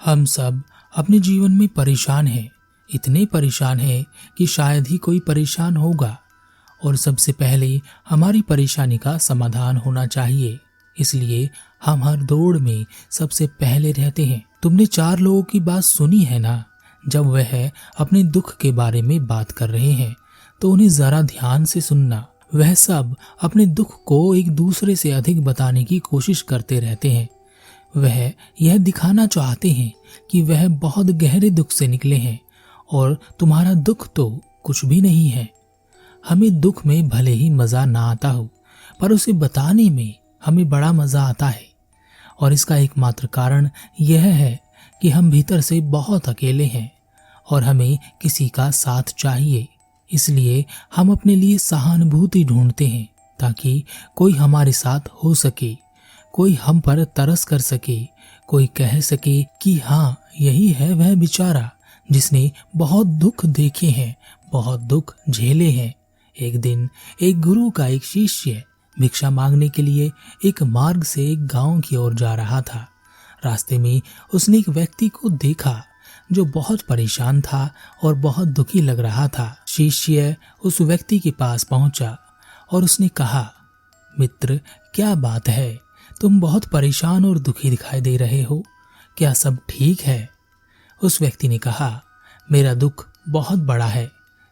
हम सब अपने जीवन में परेशान हैं, इतने परेशान हैं कि शायद ही कोई परेशान होगा। और सबसे पहले हमारी परेशानी का समाधान होना चाहिए, इसलिए हम हर दौड़ में सबसे पहले रहते हैं। तुमने 4 लोगों की बात सुनी है ना? जब वह अपने दुख के बारे में बात कर रहे हैं तो उन्हें जरा ध्यान से सुनना। वह सब अपने दुख को एक दूसरे से अधिक बताने की कोशिश करते रहते हैं। वह यह दिखाना चाहते हैं कि वह बहुत गहरे दुख से निकले हैं और तुम्हारा दुख तो कुछ भी नहीं है। हमें दुख में भले ही मजा ना आता हो, पर उसे बताने में हमें बड़ा मजा आता है। और इसका एकमात्र कारण यह है कि हम भीतर से बहुत अकेले हैं और हमें किसी का साथ चाहिए। इसलिए हम अपने लिए सहानुभूति ढूंढते हैं ताकि कोई हमारे साथ हो सके, कोई हम पर तरस कर सके, कोई कह सके कि हाँ, यही है वह बेचारा जिसने बहुत दुख देखे हैं, बहुत दुख झेले हैं। एक दिन एक गुरु का एक शिष्य भिक्षा मांगने के लिए एक मार्ग से एक गांव की ओर जा रहा था। रास्ते में उसने एक व्यक्ति को देखा जो बहुत परेशान था और बहुत दुखी लग रहा था। शिष्य उस व्यक्ति के पास पहुंचा और उसने कहा, मित्र, क्या बात है? तुम बहुत परेशान और दुखी दिखाई दे रहे हो, क्या सब ठीक है? उस व्यक्ति ने कहा, मेरा दुख बहुत बड़ा है,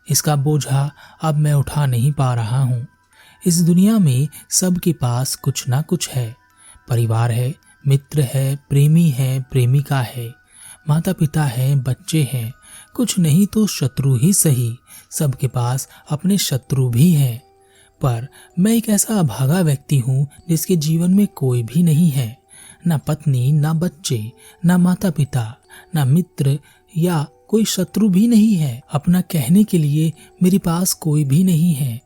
इसका बोझा अब मैं उठा नहीं पा रहा हूँ। इस दुनिया में सबके पास कुछ ना कुछ है, परिवार है, मित्र है, प्रेमी है, प्रेमिका है, माता पिता हैं, बच्चे हैं, कुछ नहीं तो शत्रु ही सही, सबके पास अपने शत्रु भी हैं। पर मैं एक ऐसा अभागा व्यक्ति हूँ जिसके जीवन में कोई भी नहीं है, ना पत्नी, ना बच्चे, ना माता पिता, ना मित्र या कोई शत्रु भी नहीं है। अपना कहने के लिए मेरे पास कोई भी नहीं है।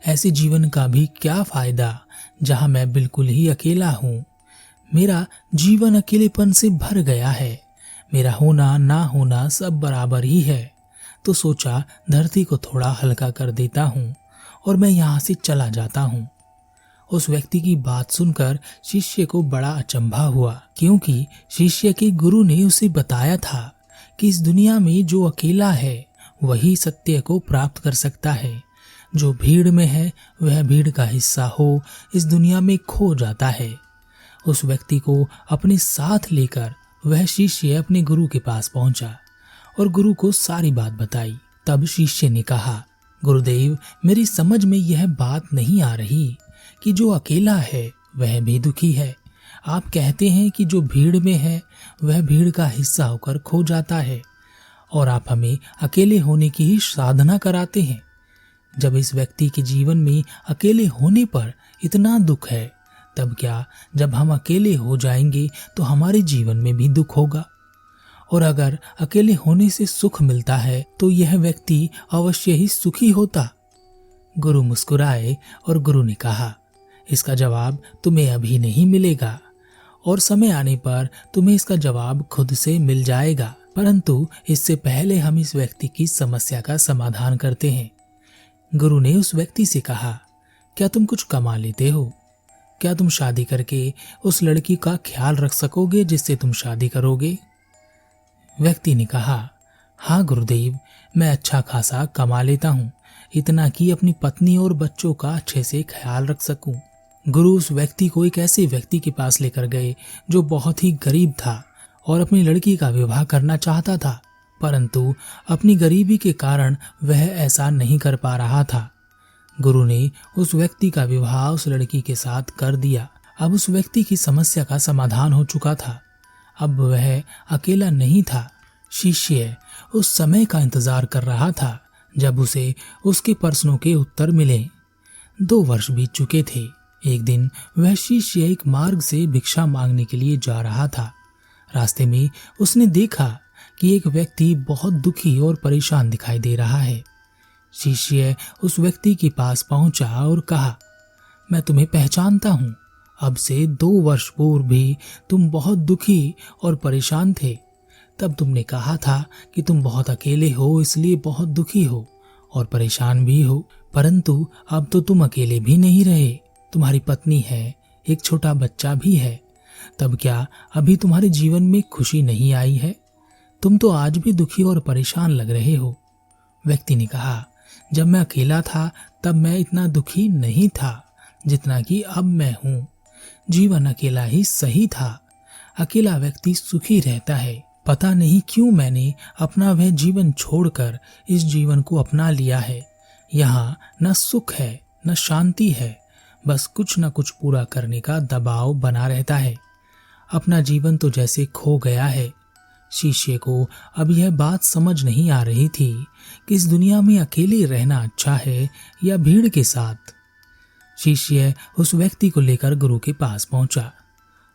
ऐसे जीवन का भी क्या फायदा जहाँ मैं बिल्कुल ही अकेला हूँ। मेरा जीवन अकेलेपन से भर गया है, मेरा होना ना होना सब बराबर ही है। तो सोचा धरती को थोड़ा हल्का कर देता हूँ और मैं यहाँ से चला जाता हूँ। उस व्यक्ति की बात सुनकर शिष्य को बड़ा अचंभा हुआ, क्योंकि शिष्य के गुरु ने उसे बताया था कि इस दुनिया में जो अकेला है वही सत्य को प्राप्त कर सकता है। जो भीड़ में है वह भीड़ का हिस्सा हो इस दुनिया में खो जाता है। उस व्यक्ति को अपने साथ लेकर वह शिष्य अपने गुरु के पास पहुंचा और गुरु को सारी बात बताई। तब शिष्य ने कहा, गुरुदेव, मेरी समझ में यह बात नहीं आ रही कि जो अकेला है वह भी दुखी है। आप कहते हैं कि जो भीड़ में है वह भीड़ का हिस्सा होकर खो जाता है, और आप हमें अकेले होने की ही साधना कराते हैं। जब इस व्यक्ति के जीवन में अकेले होने पर इतना दुख है, तब क्या जब हम अकेले हो जाएंगे तो हमारे जीवन में भी दुख होगा? और अगर अकेले होने से सुख मिलता है तो यह व्यक्ति अवश्य ही सुखी होता। गुरु मुस्कुराए और गुरु ने कहा, इसका जवाब तुम्हें अभी नहीं मिलेगा और समय आने पर तुम्हें इसका जवाब खुद से मिल जाएगा, परंतु इससे पहले हम इस व्यक्ति की समस्या का समाधान करते हैं। गुरु ने उस व्यक्ति से कहा, क्या तुम कुछ कमा लेते हो? क्या तुम शादी करके उस लड़की का ख्याल रख सकोगे जिससे तुम शादी करोगे? व्यक्ति ने कहा, हाँ गुरुदेव, मैं अच्छा खासा कमा लेता हूँ, इतना कि अपनी पत्नी और बच्चों का अच्छे से ख्याल रख सकूं। गुरु उस व्यक्ति को एक ऐसे व्यक्ति के पास लेकर गए जो बहुत ही गरीब था और अपनी लड़की का विवाह करना चाहता था, परंतु अपनी गरीबी के कारण वह ऐसा नहीं कर पा रहा था। गुरु ने उस व्यक्ति का विवाह उस लड़की के साथ कर दिया। अब उस व्यक्ति की समस्या का समाधान हो चुका था। अब वह अकेला नहीं था। शिष्य उस समय का इंतजार कर रहा था जब उसे उसके प्रश्नों के उत्तर मिले। 2 वर्ष बीत चुके थे। एक दिन वह शिष्य एक मार्ग से भिक्षा मांगने के लिए जा रहा था। रास्ते में उसने देखा कि एक व्यक्ति बहुत दुखी और परेशान दिखाई दे रहा है। शिष्य उस व्यक्ति के पास पहुंचा और कहा, मैं तुम्हें पहचानता हूं। अब से 2 वर्ष पूर्व भी तुम बहुत दुखी और परेशान थे। तब तुमने कहा था कि तुम बहुत अकेले हो, इसलिए बहुत दुखी हो और परेशान भी हो, परंतु अब तो तुम अकेले भी नहीं रहे। तुम्हारी पत्नी है, एक छोटा बच्चा भी है। तब क्या अभी तुम्हारे जीवन में खुशी नहीं आई है? तुम तो आज भी दुखी और परेशान लग रहे हो। व्यक्ति ने कहा, जब मैं अकेला था तब मैं इतना दुखी नहीं था जितना कि अब मैं हूँ। जीवन अकेला ही सही था। अकेला व्यक्ति सुखी रहता है। पता नहीं क्यों मैंने अपना वह जीवन छोड़कर इस जीवन को अपना लिया है। यहाँ न सुख है न शांति है, बस कुछ न कुछ पूरा करने का दबाव बना रहता है। अपना जीवन तो जैसे खो गया है। शिष्य को अब यह बात समझ नहीं आ रही थी कि इस दुनिया में अकेले रहना अच्छा है या भीड़ के साथ। शिष्य उस व्यक्ति को लेकर गुरु के पास पहुंचा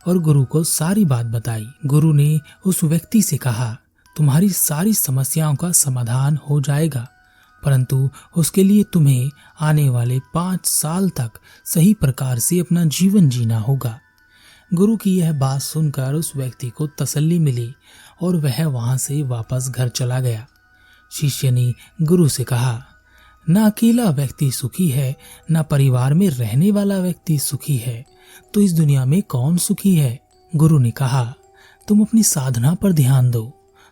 और गुरु को सारी बात बताई। गुरु ने उस व्यक्ति से कहा, तुम्हारी सारी समस्याओं का समाधान हो जाएगा, परंतु उसके लिए तुम्हें आने वाले 5 साल तक सही प्रकार से अपना जीवन जीना होगा। गुरु की यह बात सुनकर उस व्यक्ति को तसल्ली मिली और वह वहां से वापस घर चला गया। शिष्य ने गुरु से कहा, न अकेला व्यक्ति सुखी है, न परिवार में रहने वाला व्यक्ति सुखी है, तो इस दुनिया में कौन सुखी है? गुरु ने कहा, तुम अपनी साधना पर ध्यान दो।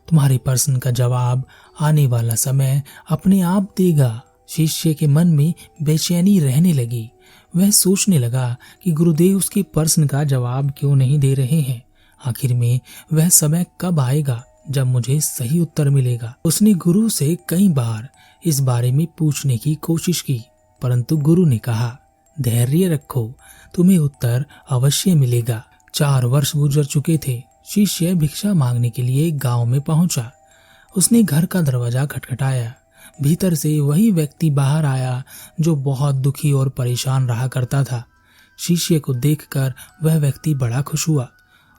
तुम्हारे प्रश्न का जवाब आने वाला समय अपने आप देगा। शिष्य के मन में बेचैनी रहने लगी। वह सोचने लगा कि गुरुदेव उसके प्रश्न का जवाब क्यों नहीं दे रहे हैं। आखिर में वह समय कब आएगा जब मुझे सही उत्तर मिलेगा। उसने गुरु से कई बार इस बारे में पूछने की कोशिश की, परंतु गुरु ने कहा, धैर्य रखो, तुम्हें उत्तर अवश्य मिलेगा। 4 वर्ष गुजर चुके थे। शिष्य भिक्षा मांगने के लिए एक गांव में पहुंचा। उसने घर का दरवाजा खटखटाया। भीतर से वही व्यक्ति बाहर आया जो बहुत दुखी और परेशान रहा करता था। शिष्य को देखकर वह व्यक्ति बड़ा खुश हुआ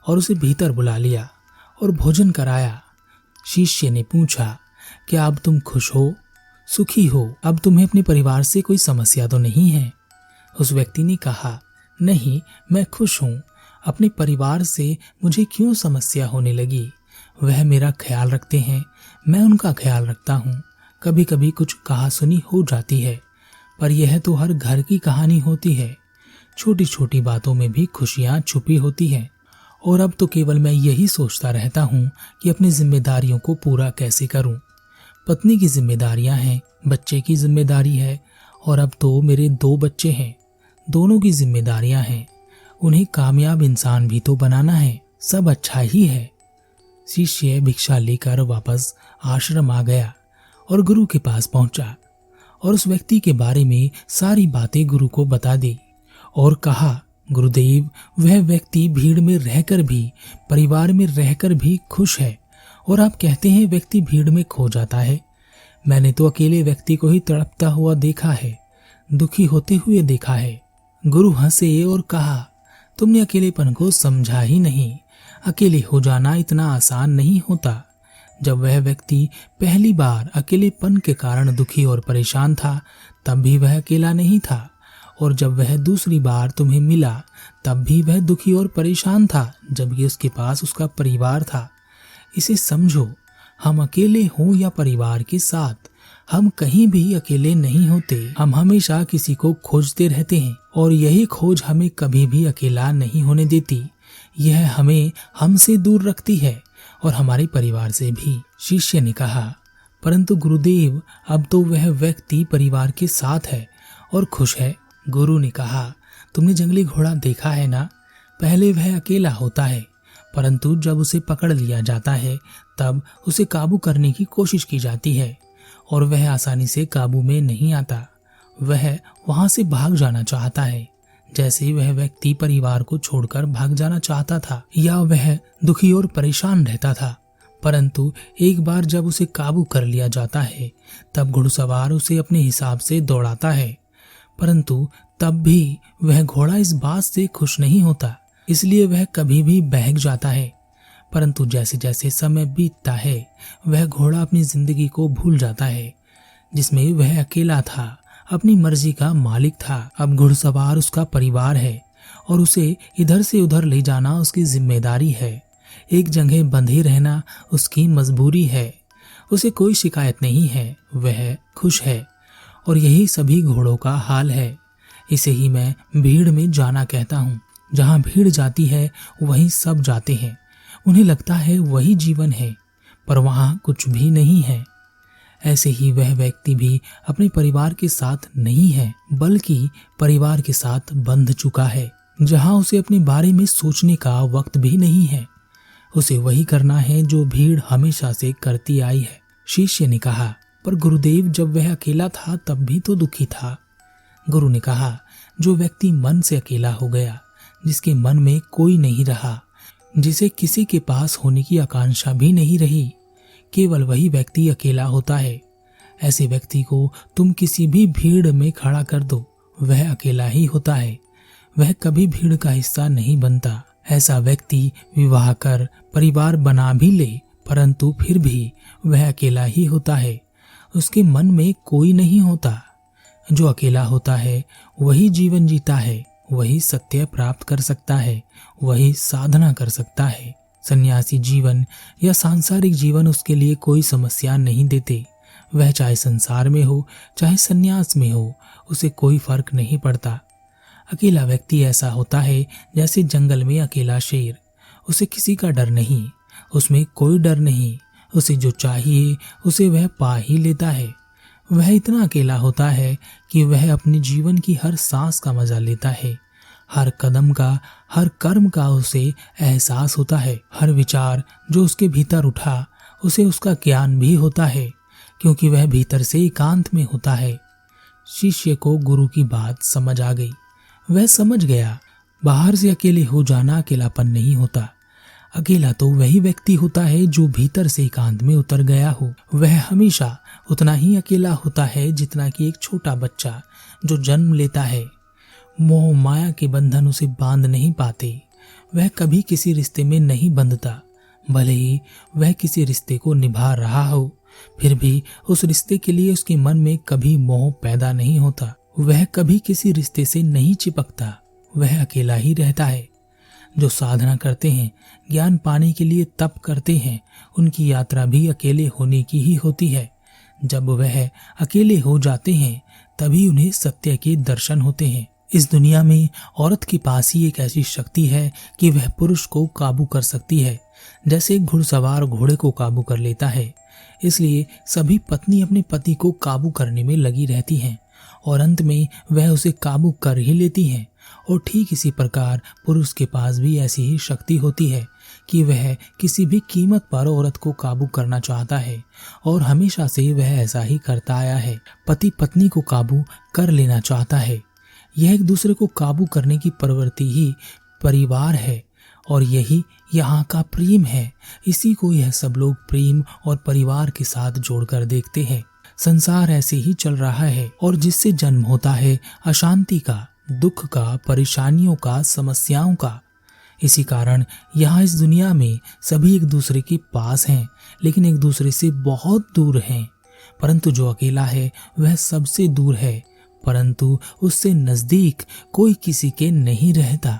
और उसे भीतर बुला लिया और भोजन कराया। शिष्य ने पूछा, क्या अब तुम खुश हो, सुखी हो? अब तुम्हें अपने परिवार से कोई समस्या तो नहीं है? उस व्यक्ति ने कहा, नहीं, मैं खुश हूँ। अपने परिवार से मुझे क्यों समस्या होने लगी? वह मेरा ख्याल रखते हैं, मैं उनका ख्याल रखता हूँ। कभी कभी कुछ कहासुनी हो जाती है, पर यह तो हर घर की कहानी होती है। छोटी छोटी बातों में भी खुशियाँ छुपी होती हैं। और अब तो केवल मैं यही सोचता रहता हूँ कि अपनी जिम्मेदारियों को पूरा कैसे करूँ। पत्नी की जिम्मेदारियाँ हैं, बच्चे की जिम्मेदारी है, और अब तो मेरे 2 बच्चे हैं। दोनों की जिम्मेदारियाँ हैं। उन्हें कामयाब इंसान भी तो बनाना है। सब अच्छा ही है। शिष्य भिक्षा लेकर वापस आश्रम आ गया और गुरु के पास पहुंचा और उस व्यक्ति के बारे में सारी बातें गुरु को बता दी और कहा, गुरुदेव, वह व्यक्ति भीड़ में रहकर भी, परिवार में रहकर भी खुश है, और आप कहते हैं व्यक्ति भीड़ में खो जाता है। मैंने तो अकेले व्यक्ति को ही तड़पता हुआ देखा है, दुखी होते हुए देखा है। गुरु हंसे और कहा, तुमने अकेलेपन को समझा ही नहीं। अकेले हो जाना इतना आसान नहीं होता। जब वह व्यक्ति पहली बार अकेलेपन के कारण दुखी और परेशान था, तब भी वह अकेला नहीं था, और जब वह दूसरी बार तुम्हें मिला तब भी वह दुखी और परेशान था, जबकि उसके पास उसका परिवार था। इसे समझो, हम अकेले हों या परिवार के साथ, हम कहीं भी अकेले नहीं होते। हम हमेशा किसी को खोजते रहते हैं, और यही खोज हमें कभी भी अकेला नहीं होने देती। यह हमें हमसे दूर रखती है और हमारे परिवार से भी। शिष्य ने कहा, परंतु गुरुदेव, अब तो वह व्यक्ति परिवार के साथ है और खुश है। गुरु ने कहा, तुमने जंगली घोड़ा देखा है ना? पहले वह अकेला होता है, परंतु जब उसे पकड़ लिया जाता है तब उसे काबू करने की कोशिश की जाती है, और वह आसानी से काबू में नहीं आता। वह वहां से भाग जाना चाहता है, जैसे वह व्यक्ति परिवार को छोड़कर भाग जाना चाहता था, या वह दुखी और परेशान रहता था। परंतु एक बार जब उसे काबू कर लिया जाता है तब घुड़सवार उसे अपने हिसाब से दौड़ाता है, परंतु तब भी वह घोड़ा इस बात से खुश नहीं होता, इसलिए वह कभी भी बहक जाता है। परंतु जैसे जैसे समय बीतता है वह घोड़ा अपनी जिंदगी को भूल जाता है, जिसमें वह अकेला था, अपनी मर्जी का मालिक था। अब घुड़सवार उसका परिवार है और उसे इधर से उधर ले जाना उसकी जिम्मेदारी है। एक जगह बंधे रहना उसकी मजबूरी है। उसे कोई शिकायत नहीं है, वह खुश है, और यही सभी घोड़ों का हाल है। इसे ही मैं भीड़ में जाना कहता हूँ। जहाँ भीड़ जाती है वहीं सब जाते हैं। उन्हें लगता है वही जीवन है, पर वहाँ कुछ भी नहीं है। ऐसे ही वह व्यक्ति भी अपने परिवार के साथ नहीं है, बल्कि परिवार के साथ बंध चुका है, जहाँ उसे अपने बारे में सोचने का वक्त भी नहीं है। उसे वही करना है जो भीड़ हमेशा से करती आई है। शिष्य ने कहा, पर गुरुदेव, जब वह अकेला था तब भी तो दुखी था। गुरु ने कहा, जो व्यक्ति मन से अकेला हो गया, जिसके मन में कोई नहीं रहा, जिसे किसी के पास होने की आकांक्षा भी नहीं रही, केवल वही व्यक्ति अकेला होता है। ऐसे व्यक्ति को तुम किसी भी भीड़ में खड़ा कर दो, वह अकेला ही होता है, वह कभी भीड़ का हिस्सा नहीं बनता। ऐसा व्यक्ति विवाह कर परिवार बना भी ले, परंतु फिर भी वह अकेला ही होता है, उसके मन में कोई नहीं होता। जो अकेला होता है वही जीवन जीता है, वही सत्य प्राप्त कर सकता है, वही साधना कर सकता है। सन्यासी जीवन या सांसारिक जीवन उसके लिए कोई समस्या नहीं देते। वह चाहे संसार में हो चाहे सन्यास में हो, उसे कोई फर्क नहीं पड़ता। अकेला व्यक्ति ऐसा होता है जैसे जंगल में अकेला शेर। उसे किसी का डर नहीं, उसमें कोई डर नहीं। उसे जो चाहिए उसे वह पा ही लेता है। वह इतना अकेला होता है कि वह अपने जीवन की हर सांस का मजा लेता है। हर कदम का, हर कर्म का उसे एहसास होता है। हर विचार जो उसके भीतर उठा उसे उसका ज्ञान भी होता है, क्योंकि वह भीतर से एकांत में होता है। शिष्य को गुरु की बात समझ आ गई। वह समझ गया, बाहर से अकेले हो जाना अकेलापन नहीं होता। अकेला तो वही व्यक्ति होता है जो भीतर से एकांत में उतर गया हो। वह हमेशा उतना ही अकेला होता है जितना कि एक छोटा बच्चा जो जन्म लेता है। मोह माया के बंधन उसे बांध नहीं पाते। वह कभी किसी रिश्ते में नहीं बंधता, भले ही वह किसी रिश्ते को निभा रहा हो, फिर भी उस रिश्ते के लिए उसके मन में कभी मोह पैदा नहीं होता। वह कभी किसी रिश्ते से नहीं चिपकता, वह अकेला ही रहता है। जो साधना करते हैं, ज्ञान पाने के लिए तप करते हैं, उनकी यात्रा भी अकेले होने की ही होती है। जब वह अकेले हो जाते हैं तभी उन्हें सत्य के दर्शन होते हैं। इस दुनिया में औरत के पास ही एक ऐसी शक्ति है कि वह पुरुष को काबू कर सकती है, जैसे एक घुड़सवार घोड़े को काबू कर लेता है। इसलिए सभी पत्नी अपने पति को काबू करने में लगी रहती हैं और अंत में वह उसे काबू कर ही लेती हैं। और ठीक इसी प्रकार पुरुष के पास भी ऐसी ही शक्ति होती है कि वह किसी भी कीमत पर औरत को काबू करना चाहता है, और हमेशा से वह ऐसा ही करता आया है। पति पत्नी को काबू कर लेना चाहता है। यह एक दूसरे को काबू करने की प्रवृत्ति ही परिवार है, और यही यहाँ का प्रेम है। इसी को यह सब लोग प्रेम और परिवार के साथ जोड़कर देखते हैं। संसार ऐसे ही चल रहा है, और जिससे जन्म होता है अशांति का, दुख का, परेशानियों का, समस्याओं का। इसी कारण यहाँ इस दुनिया में सभी एक दूसरे के पास हैं, लेकिन एक दूसरे से बहुत दूर हैं। परंतु जो अकेला है वह सबसे दूर है, परंतु उससे नजदीक कोई किसी के नहीं रहता।